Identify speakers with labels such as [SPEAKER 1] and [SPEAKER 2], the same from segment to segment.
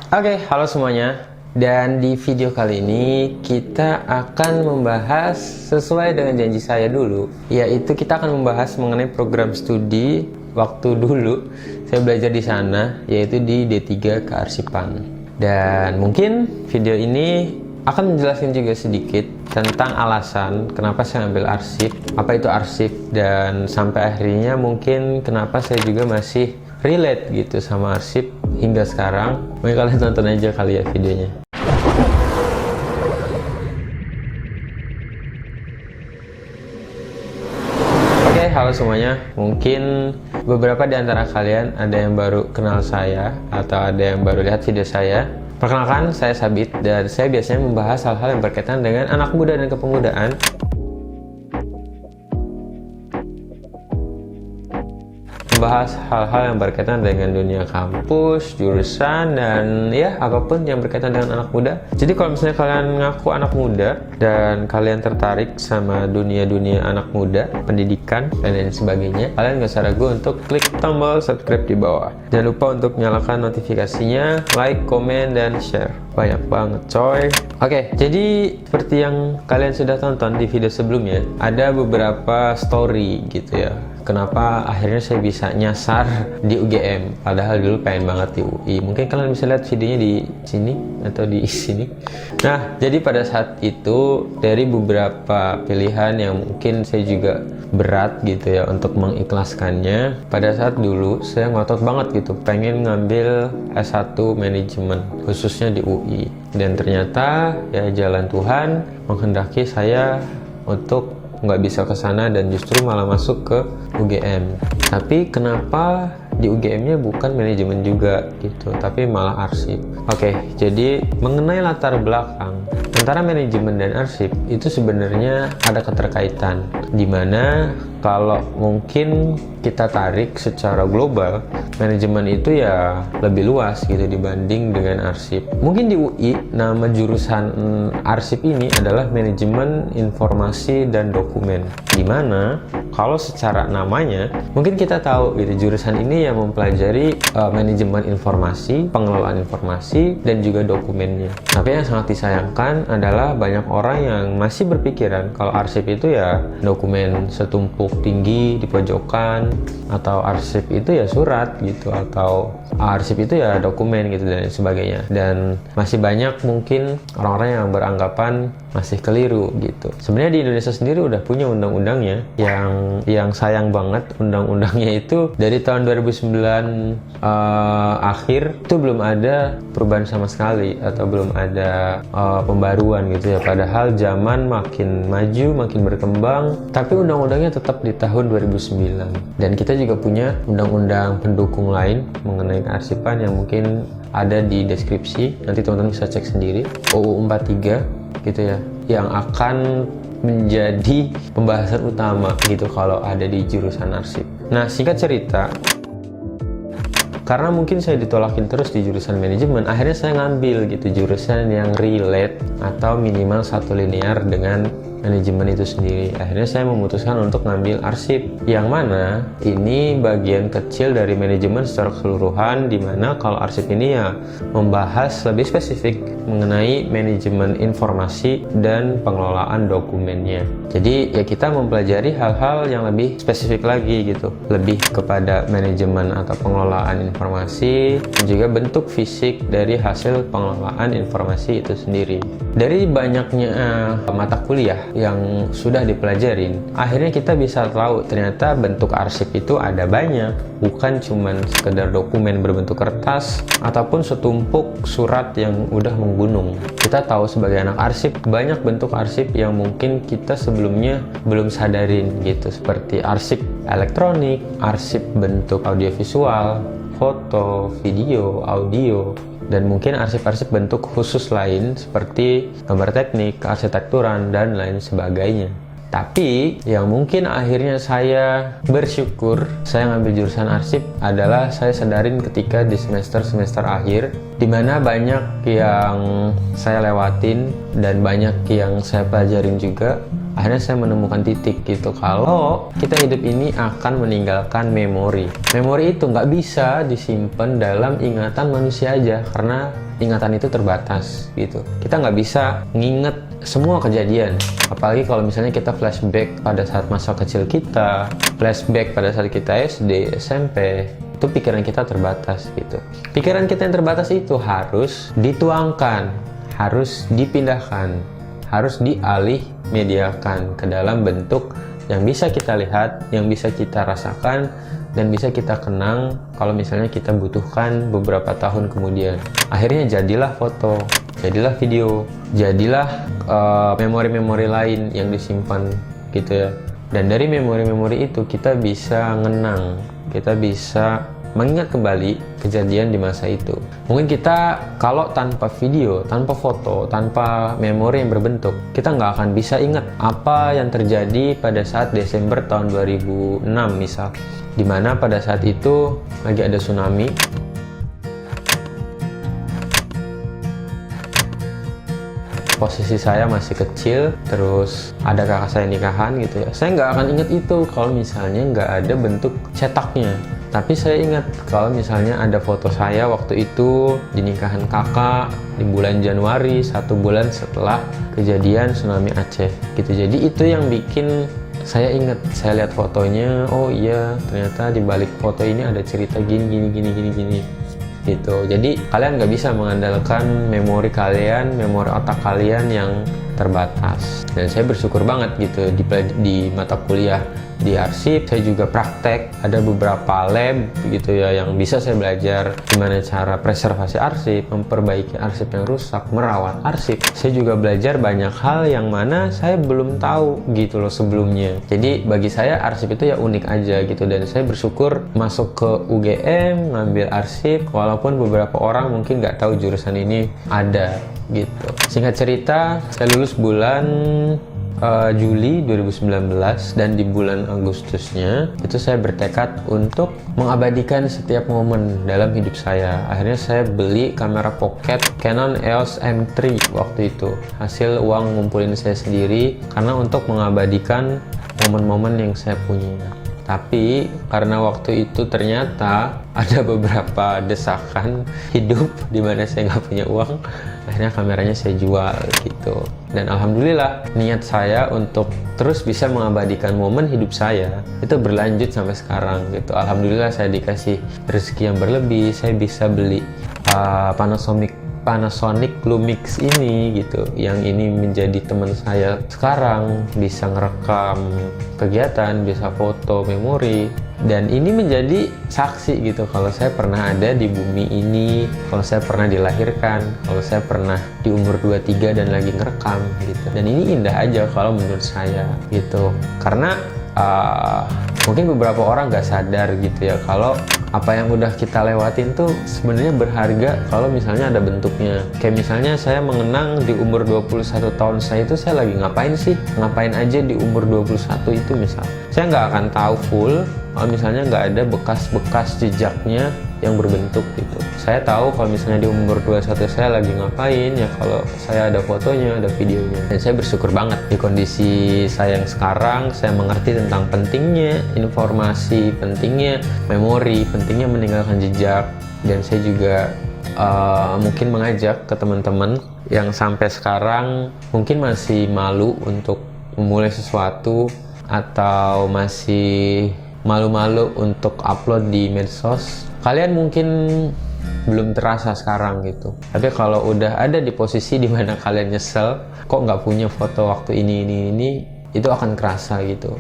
[SPEAKER 1] Oke, halo semuanya. Dan di video kali ini kita akan membahas sesuai dengan janji saya dulu, yaitu kita akan membahas mengenai program studi waktu dulu saya belajar di sana, yaitu di D3 Kearsipan. Dan mungkin video ini akan menjelaskan juga sedikit tentang alasan kenapa saya ambil arsip, apa itu arsip, dan sampai akhirnya mungkin kenapa saya juga masih relate gitu sama arsip hingga sekarang. Mungkin kalian tonton aja kali ya videonya. Oke, halo semuanya. Mungkin beberapa di antara kalian ada yang baru kenal saya atau ada yang baru lihat video saya. Perkenalkan, saya Sabit dan saya biasanya membahas hal-hal yang berkaitan dengan anak muda dan kepemudaan. Membahas hal-hal yang berkaitan dengan dunia kampus, jurusan, dan ya apapun yang berkaitan dengan anak muda. Jadi kalau misalnya kalian ngaku anak muda dan kalian tertarik sama dunia-dunia anak muda, pendidikan, dan lain sebagainya, kalian gak usah ragu untuk klik tombol subscribe di bawah. Jangan lupa untuk nyalakan notifikasinya, like, komen, dan share. Banyak banget coy. Oke, jadi seperti yang kalian sudah tonton di video sebelumnya, ada beberapa story gitu ya, kenapa akhirnya saya bisa nyasar di UGM padahal dulu pengen banget di UI. Mungkin kalian bisa lihat videonya di sini atau di sini. Nah, jadi pada saat itu dari beberapa pilihan yang mungkin saya juga berat gitu ya untuk mengikhlaskannya, pada saat dulu saya ngotot banget gitu pengen ngambil S1 manajemen khususnya di UI, dan ternyata ya jalan Tuhan menghendaki saya untuk nggak bisa ke sana dan justru malah masuk ke UGM. Tapi kenapa di UGM-nya bukan manajemen juga gitu, tapi malah arsip. Oke, jadi mengenai latar belakang antara manajemen dan arsip itu sebenarnya ada keterkaitan, dimana kalau mungkin kita tarik secara global, manajemen itu ya lebih luas gitu dibanding dengan arsip. Mungkin di UI nama jurusan arsip ini adalah manajemen informasi dan dokumen, dimana kalau secara namanya mungkin kita tahu gitu jurusan ini yang mempelajari manajemen informasi, pengelolaan informasi, dan juga dokumennya. Tapi yang sangat disayangkan adalah banyak orang yang masih berpikiran kalau arsip itu ya dokumen setumpuk tinggi di pojokan, atau arsip itu ya surat gitu, atau arsip itu ya dokumen gitu dan sebagainya. Dan masih banyak mungkin orang-orang yang beranggapan masih keliru gitu. Sebenarnya di Indonesia sendiri udah punya undang-undangnya, yang sayang banget undang-undangnya itu dari tahun 2009 akhir itu belum ada perubahan sama sekali atau belum ada pembaruan gitu ya. Padahal zaman makin maju, makin berkembang, tapi undang-undangnya tetap di tahun 2009. Dan kita juga punya undang-undang pendukung lain mengenai kearsipan yang mungkin ada di deskripsi, nanti teman-teman bisa cek sendiri, UU 43 gitu ya, yang akan menjadi pembahasan utama gitu kalau ada di jurusan arsip. Nah, singkat cerita, karena mungkin saya ditolakin terus di jurusan manajemen, akhirnya saya ngambil gitu jurusan yang relate atau minimal satu linear dengan manajemen itu sendiri. Akhirnya saya memutuskan untuk ngambil arsip, yang mana ini bagian kecil dari manajemen secara keseluruhan, dimana kalau arsip ini ya membahas lebih spesifik mengenai manajemen informasi dan pengelolaan dokumennya. Jadi ya kita mempelajari hal-hal yang lebih spesifik lagi gitu, lebih kepada manajemen atau pengelolaan informasi, dan juga bentuk fisik dari hasil pengelolaan informasi itu sendiri. Dari banyaknya mata kuliah yang sudah dipelajarin, akhirnya kita bisa tahu ternyata bentuk arsip itu ada banyak, bukan cuman sekedar dokumen berbentuk kertas ataupun setumpuk surat yang udah menggunung. Kita tahu sebagai anak arsip banyak bentuk arsip yang mungkin kita sebelumnya belum sadarin gitu, seperti arsip elektronik, arsip bentuk audiovisual, foto, video, audio, dan mungkin arsip-arsip bentuk khusus lain seperti gambar teknik, arsitekturan, dan lain sebagainya. Tapi yang mungkin akhirnya saya bersyukur saya ngambil jurusan arsip adalah saya sadarin ketika di semester akhir, dimana banyak yang saya lewatin dan banyak yang saya pelajarin juga. Akhirnya saya menemukan titik gitu, kalau kita hidup ini akan meninggalkan memori. Memori itu nggak bisa disimpan dalam ingatan manusia aja, karena ingatan itu terbatas gitu. Kita nggak bisa nginget semua kejadian, apalagi kalau misalnya kita flashback pada saat masa kecil kita, flashback pada saat kita SD, SMP, itu pikiran kita terbatas gitu. Pikiran kita yang terbatas itu harus dituangkan, harus dipindahkan, harus dialih mediakan ke dalam bentuk yang bisa kita lihat, yang bisa kita rasakan, dan bisa kita kenang kalau misalnya kita butuhkan beberapa tahun kemudian. Akhirnya jadilah foto, jadilah video, jadilah memori-memori lain yang disimpan gitu ya. Dan dari memori-memori itu kita bisa ngenang, kita bisa mengingat kembali kejadian di masa itu. Mungkin kita kalau tanpa video, tanpa foto, tanpa memori yang berbentuk, kita nggak akan bisa ingat apa yang terjadi pada saat Desember tahun 2006 misal, dimana pada saat itu lagi ada tsunami. Posisi saya masih kecil, terus ada kakak saya nikahan gitu ya. Saya nggak akan ingat itu kalau misalnya nggak ada bentuk cetaknya. Tapi saya ingat kalau misalnya ada foto saya waktu itu di nikahan kakak di bulan Januari, 1 bulan setelah kejadian tsunami Aceh gitu. Jadi itu yang bikin saya ingat. Saya lihat fotonya, oh iya ternyata di balik foto ini ada cerita gini gitu. Jadi kalian nggak bisa mengandalkan memori kalian, memori otak kalian yang terbatas. Dan saya bersyukur banget gitu di mata kuliah di arsip, saya juga praktek, ada beberapa lab gitu ya yang bisa saya belajar gimana cara preservasi arsip, memperbaiki arsip yang rusak, merawat arsip. Saya juga belajar banyak hal yang mana saya belum tahu gitu loh sebelumnya. Jadi bagi saya arsip itu ya unik aja gitu, dan saya bersyukur masuk ke UGM ngambil arsip, walaupun beberapa orang mungkin nggak tahu jurusan ini ada gitu. Singkat cerita, saya lulus bulan Juli 2019, dan di bulan Agustusnya itu saya bertekad untuk mengabadikan setiap momen dalam hidup saya. Akhirnya saya beli kamera pocket Canon EOS M3 waktu itu, hasil uang ngumpulin saya sendiri karena untuk mengabadikan momen-momen yang saya punya. Tapi karena waktu itu ternyata ada beberapa desakan hidup di mana saya nggak punya uang, akhirnya kameranya saya jual gitu. Dan alhamdulillah niat saya untuk terus bisa mengabadikan momen hidup saya itu berlanjut sampai sekarang gitu. Alhamdulillah saya dikasih rezeki yang berlebih, saya bisa beli Panasonic Lumix ini gitu, yang ini menjadi teman saya sekarang, bisa ngerekam kegiatan, bisa foto memori, dan ini menjadi saksi gitu kalau saya pernah ada di bumi ini, kalau saya pernah dilahirkan, kalau saya pernah di umur 23 dan lagi ngerekam gitu. Dan ini indah aja kalau menurut saya gitu, karena mungkin beberapa orang nggak sadar gitu ya kalau apa yang udah kita lewatin tuh sebenarnya berharga kalau misalnya ada bentuknya. Kayak misalnya saya mengenang di umur 21 tahun saya itu saya lagi ngapain sih, ngapain aja di umur 21 itu misal. Saya nggak akan tahu full kalau misalnya nggak ada bekas-bekas jejaknya yang berbentuk gitu. Saya tahu kalau misalnya di umur 21 saya lagi ngapain ya kalau saya ada fotonya, ada videonya. Dan saya bersyukur banget di kondisi saya yang sekarang, saya mengerti tentang pentingnya informasi, pentingnya memori, pentingnya meninggalkan jejak. Dan saya juga mungkin mengajak ke teman-teman yang sampai sekarang mungkin masih malu untuk memulai sesuatu atau masih malu-malu untuk upload di medsos. Kalian mungkin belum terasa sekarang gitu, tapi kalau udah ada di posisi dimana kalian nyesel kok nggak punya foto waktu ini, itu akan kerasa gitu.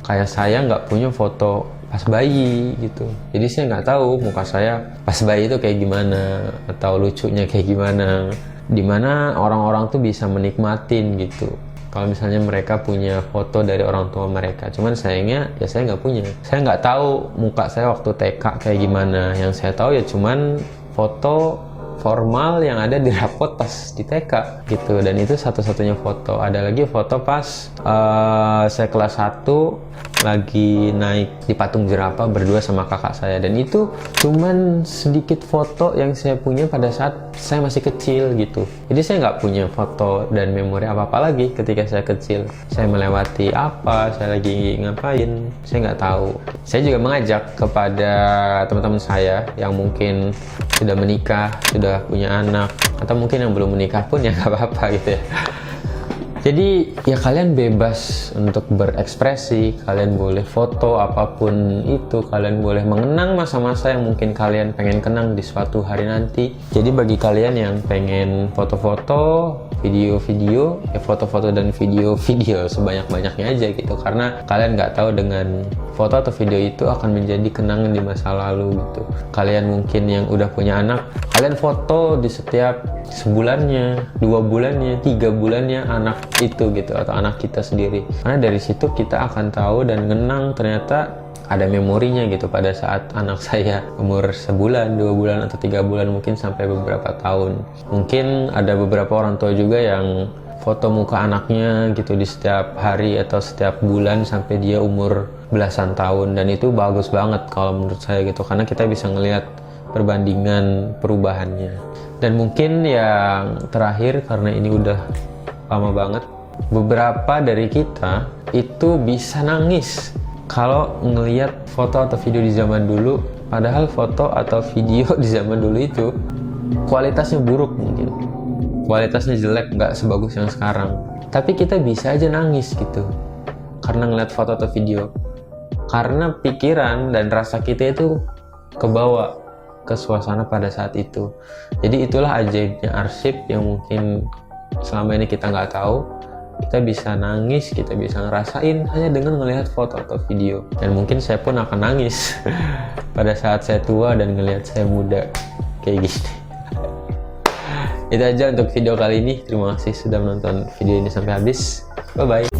[SPEAKER 1] Kayak saya nggak punya foto pas bayi gitu, jadi saya nggak tahu muka saya pas bayi itu kayak gimana atau lucunya kayak gimana, dimana orang-orang tuh bisa menikmatin gitu kalau misalnya mereka punya foto dari orang tua mereka. Cuman sayangnya ya saya nggak punya. Saya nggak tahu muka saya waktu TK kayak gimana. Yang saya tahu ya cuman foto formal yang ada di rapot pas di TK gitu. Dan itu satu-satunya foto. Ada lagi foto pas saya kelas 1 lagi naik di patung jerapah berdua sama kakak saya, dan itu cuman sedikit foto yang saya punya pada saat saya masih kecil gitu. Jadi saya nggak punya foto dan memori apa-apa lagi ketika saya kecil. Saya melewati apa, saya lagi ngapain, saya nggak tahu. Saya juga mengajak kepada teman-teman saya yang mungkin sudah menikah, sudah punya anak, atau mungkin yang belum menikah pun ya nggak apa-apa gitu ya. Jadi ya kalian bebas untuk berekspresi, kalian boleh foto apapun itu, kalian boleh mengenang masa-masa yang mungkin kalian pengen kenang di suatu hari nanti. Jadi bagi kalian yang pengen foto-foto, video-video, ya foto-foto dan video-video sebanyak-banyaknya aja gitu. Karena kalian nggak tahu dengan foto atau video itu akan menjadi kenangan di masa lalu gitu. Kalian mungkin yang udah punya anak, kalian foto di setiap sebulannya, 2 bulannya, 3 bulannya anak itu gitu, atau anak kita sendiri. Karena dari situ kita akan tahu dan ngenang ternyata ada memorinya gitu pada saat anak saya umur sebulan, 2 bulan, atau 3 bulan, mungkin sampai beberapa tahun. Mungkin ada beberapa orang tua juga yang foto muka anaknya gitu di setiap hari atau setiap bulan sampai dia umur belasan tahun, dan itu bagus banget kalau menurut saya gitu, karena kita bisa ngelihat perbandingan perubahannya. Dan mungkin yang terakhir, karena ini udah lama banget, beberapa dari kita itu bisa nangis kalau ngelihat foto atau video di zaman dulu, padahal foto atau video di zaman dulu itu kualitasnya buruk, mungkin kualitasnya jelek, nggak sebagus yang sekarang, tapi kita bisa aja nangis gitu karena ngeliat foto atau video, karena pikiran dan rasa kita itu kebawa ke suasana pada saat itu. Jadi itulah ajaibnya arsip yang mungkin selama ini kita nggak tahu. Kita bisa nangis, kita bisa ngerasain hanya dengan melihat foto atau video. Dan mungkin saya pun akan nangis pada saat saya tua dan ngelihat saya muda kayak gini. Itu aja untuk video kali ini. Terima kasih sudah menonton video ini sampai habis. Bye bye.